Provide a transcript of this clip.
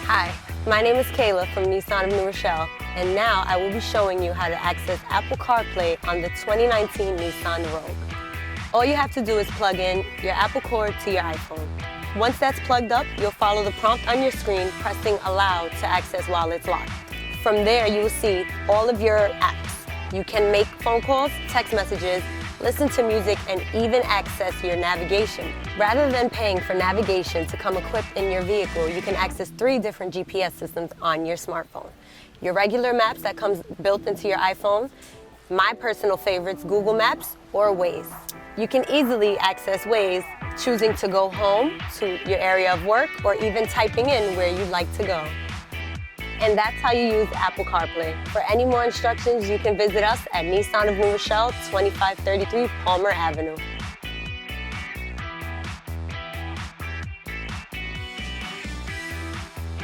Hi, my name is Kayla from Nissan of New Rochelle, and now I will be showing you how to access Apple CarPlay on the 2019 Nissan Rogue. All you have to do is plug in your Apple cord to your iPhone. Once that's plugged up, you'll follow the prompt on your screen, pressing allow to access while it's locked. From there, you will see all of your apps. You can make phone calls, text messages, listen to music, and even access your navigation. Rather than paying for navigation to come equipped in your vehicle, you can access 3 different GPS systems on your smartphone. Your regular maps that comes built into your iPhone, my personal favorites, Google Maps or Waze. You can easily access Waze, choosing to go home, to your area of work, or even typing in where you'd like to go. And that's how you use Apple CarPlay. For any more instructions, you can visit us at Nissan of New Rochelle, 2533 Palmer Avenue.